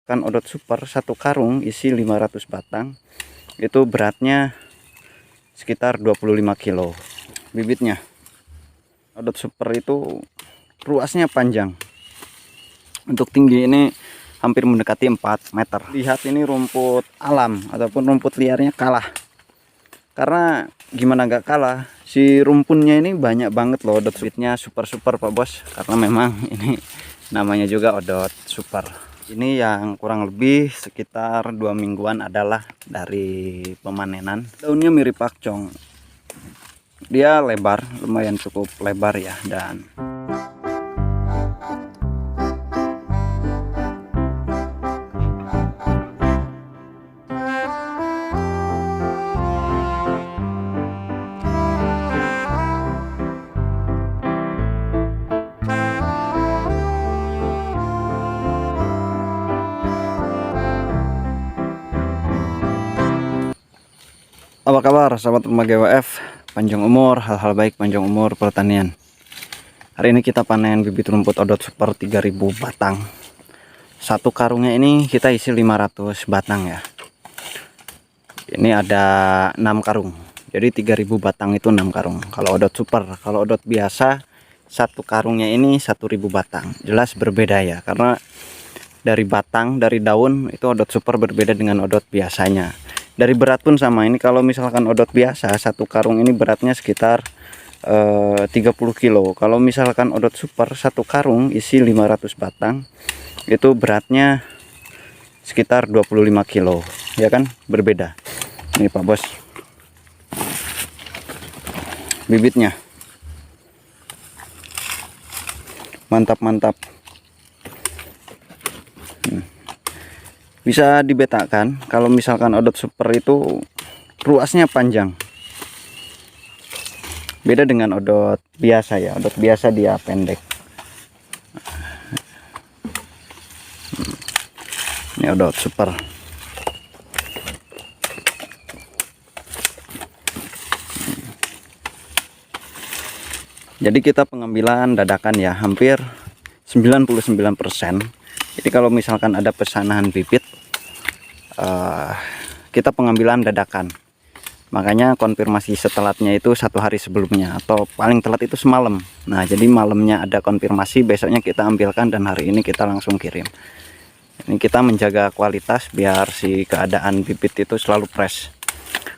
Kan odot super satu karung isi 500 batang, itu beratnya sekitar 25 kilo bibitnya. Odot super itu ruasnya panjang, untuk tinggi ini hampir mendekati 4 meter. Lihat ini rumput alam ataupun rumput liarnya kalah. Karena gimana nggak kalah, si rumpunnya ini banyak banget loh. Odot sweetnya super Pak Bos, karena memang ini namanya juga odot super. Ini yang kurang lebih sekitar 2 mingguan adalah dari pemanenan. Daunnya mirip pakcong, dia lebar, lumayan cukup lebar ya. Dan apa kabar sahabat rumah GWF, panjang umur, hal-hal baik panjang umur pertanian. Hari ini kita panen bibit rumput odot super 3000 batang. Satu karungnya ini kita isi 500 batang ya. Ini ada 6 karung. Jadi 3000 batang itu 6 karung. Kalau odot super, kalau odot biasa satu karungnya ini 1000 batang. Jelas berbeda ya, karena dari batang, dari daun itu odot super berbeda dengan odot biasanya. Dari berat pun sama. Ini kalau misalkan odot biasa satu karung ini beratnya sekitar 30 kilo. Kalau misalkan odot super satu karung isi 500 batang, itu beratnya sekitar 25 kilo ya kan, berbeda. Ini Pak Bos bibitnya, mantap. Bisa dibetakan kalau misalkan odot super itu ruasnya panjang, beda dengan odot biasa ya. Odot biasa dia pendek. Ini odot super. Jadi kita pengambilan dadakan ya, hampir 99%. Jadi kalau misalkan ada pesanan bibit, kita pengambilan dadakan. Makanya konfirmasi setelatnya itu 1 hari sebelumnya, atau paling telat itu semalam. Nah jadi malamnya ada konfirmasi, besoknya kita ambilkan, dan hari ini kita langsung kirim. Ini kita menjaga kualitas biar si keadaan bibit itu selalu fresh.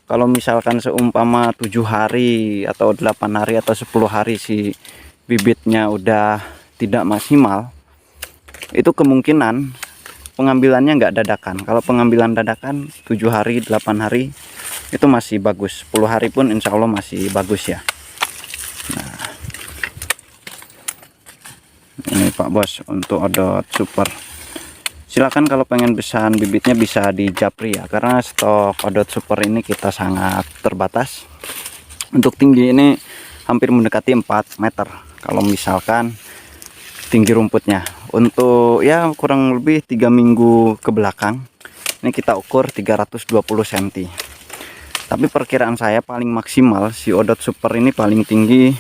Kalau misalkan seumpama 7 hari atau 8 hari atau 10 hari si bibitnya udah tidak maksimal, itu kemungkinan pengambilannya nggak dadakan. Kalau pengambilan dadakan 7 hari 8 hari itu masih bagus, 10 hari pun insya Allah masih bagus ya. Nah, ini Pak Bos untuk odot super. Silakan kalau pengen pesan bibitnya bisa di Japri ya, karena stok odot super ini kita sangat terbatas. Untuk tinggi ini hampir mendekati 4 meter kalau misalkan tinggi rumputnya. Untuk ya kurang lebih 3 minggu ke belakang ini kita ukur 320 cm. Tapi perkiraan saya paling maksimal si odot super ini paling tinggi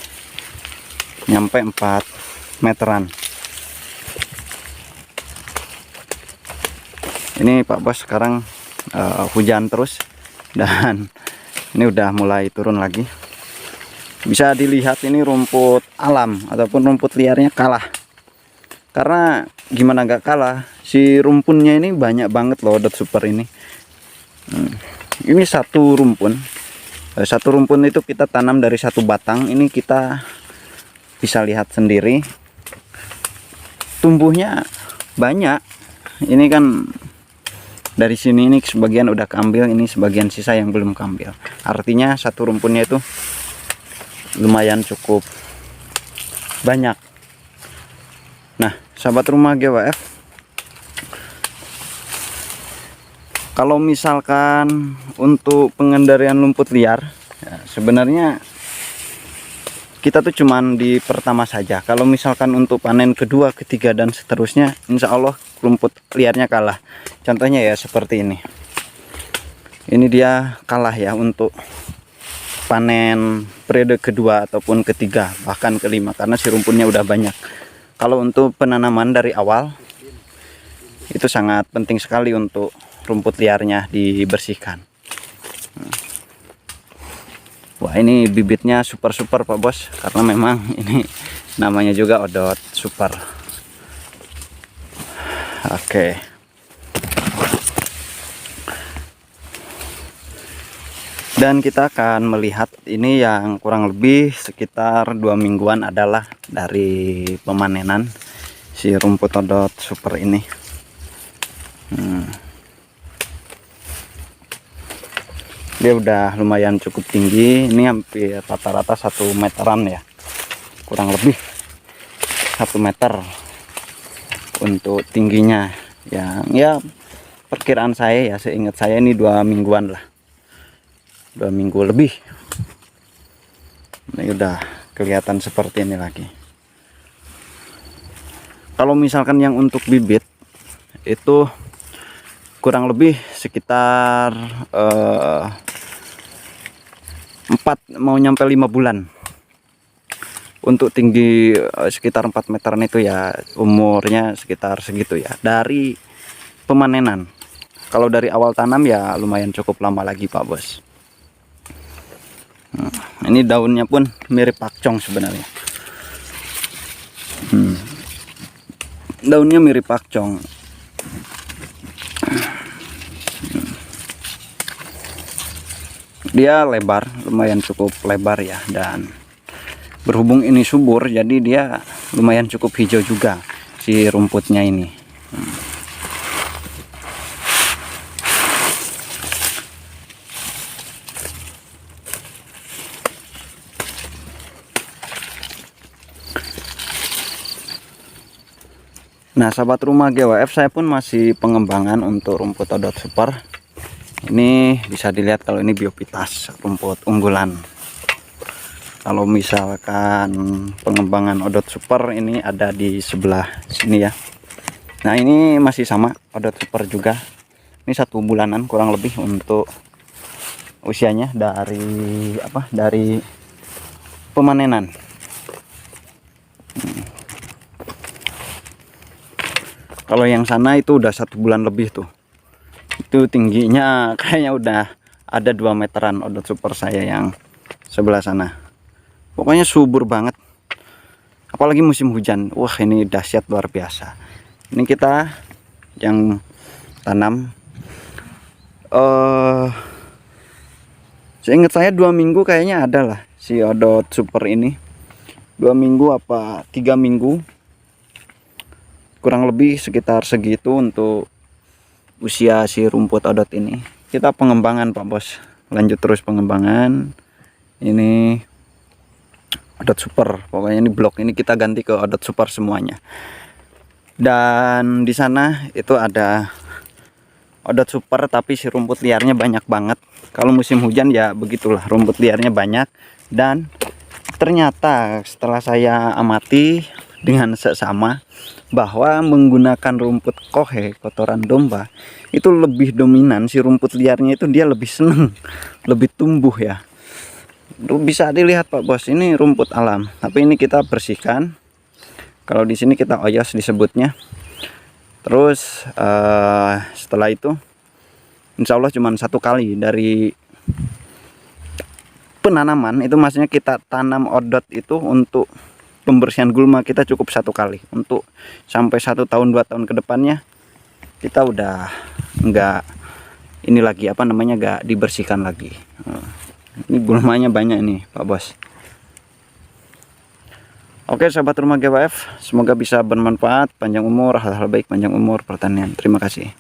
nyampe 4 meteran. Ini Pak Bos sekarang hujan terus, dan ini udah mulai turun lagi. Bisa dilihat ini rumput alam ataupun rumput liarnya kalah. Karena gimana nggak kalah, si rumpunnya ini banyak banget loh odot super ini. Ini satu rumpun itu kita tanam dari satu batang. Ini kita bisa lihat sendiri tumbuhnya banyak. Ini kan dari sini ini sebagian udah keambil, ini sebagian sisa yang belum keambil. Artinya satu rumpunnya itu lumayan cukup banyak. Nah sahabat rumah GWF, kalau misalkan untuk pengendalian rumput liar ya, sebenarnya kita tuh cuman di pertama saja. Kalau misalkan untuk panen kedua, ketiga dan seterusnya, insya Allah rumput liarnya kalah. Contohnya ya seperti ini. Ini dia kalah ya untuk panen periode kedua ataupun ketiga, bahkan kelima, karena si rumputnya udah banyak. Kalau untuk penanaman dari awal Itu sangat penting sekali untuk rumput liarnya dibersihkan. Wah, ini bibitnya super Pak Bos, karena memang ini namanya juga odot super. Oke. Dan kita akan melihat ini yang kurang lebih sekitar 2 mingguan adalah dari pemanenan si rumput odot super ini. Dia udah lumayan cukup tinggi, ini hampir rata-rata 1 meteran ya, kurang lebih 1 meter untuk tingginya. Yang ya perkiraan saya ya, seingat saya ini 2 mingguan lah, 2 minggu lebih. Ini udah kelihatan seperti ini lagi. Kalau misalkan yang untuk bibit itu kurang lebih sekitar 4 mau nyampe 5 bulan untuk tinggi sekitar 4 meteran itu ya, umurnya sekitar segitu ya dari pemanenan. Kalau dari awal tanam ya lumayan cukup lama lagi Pak Bos. Ini daunnya pun mirip pakcong sebenarnya. Daunnya mirip pakcong. Dia lebar, lumayan cukup lebar ya, dan berhubung ini subur jadi dia lumayan cukup hijau juga si rumputnya ini. Nah, sahabat rumah GWF, saya pun masih pengembangan untuk rumput odot super. Ini bisa dilihat kalau ini biopitas, rumput unggulan. Kalau misalkan pengembangan odot super ini ada di sebelah sini ya. Nah, ini masih sama odot super juga. Ini 1 bulanan kurang lebih untuk usianya dari pemanenan. Kalau yang sana itu udah 1 bulan lebih tuh. Itu tingginya kayaknya udah ada 2 meteran odot super saya yang sebelah sana. Pokoknya subur banget. Apalagi musim hujan. Wah, ini dahsyat luar biasa. Ini kita yang tanam seingat saya 2 minggu kayaknya ada lah si odot super ini. 2 minggu apa 3 minggu. Kurang lebih sekitar segitu untuk usia si rumput odot ini. Kita pengembangan Pak Bos, lanjut terus pengembangan. Ini odot super, pokoknya ini blok ini kita ganti ke odot super semuanya. Dan di sana itu ada odot super tapi si rumput liarnya banyak banget. Kalau musim hujan ya begitulah, rumput liarnya banyak. Dan ternyata setelah saya amati dengan seksama bahwa menggunakan rumput kohe, kotoran domba, itu lebih dominan si rumput liarnya itu, dia lebih seneng, lebih tumbuh ya. Bisa dilihat Pak Bos, ini rumput alam, tapi ini kita bersihkan. Kalau di sini kita oyos disebutnya. Terus setelah itu insya Allah cuma 1 kali dari penanaman itu, maksudnya kita tanam odot itu untuk pembersihan gulma kita cukup 1 kali. Untuk sampai 1 tahun 2 tahun ke depannya kita udah enggak ini lagi enggak dibersihkan lagi. Ini gulmanya banyak nih Pak Bos. Oke sahabat rumah GWF, semoga bisa bermanfaat, panjang umur, hal-hal baik, panjang umur pertanian. Terima kasih.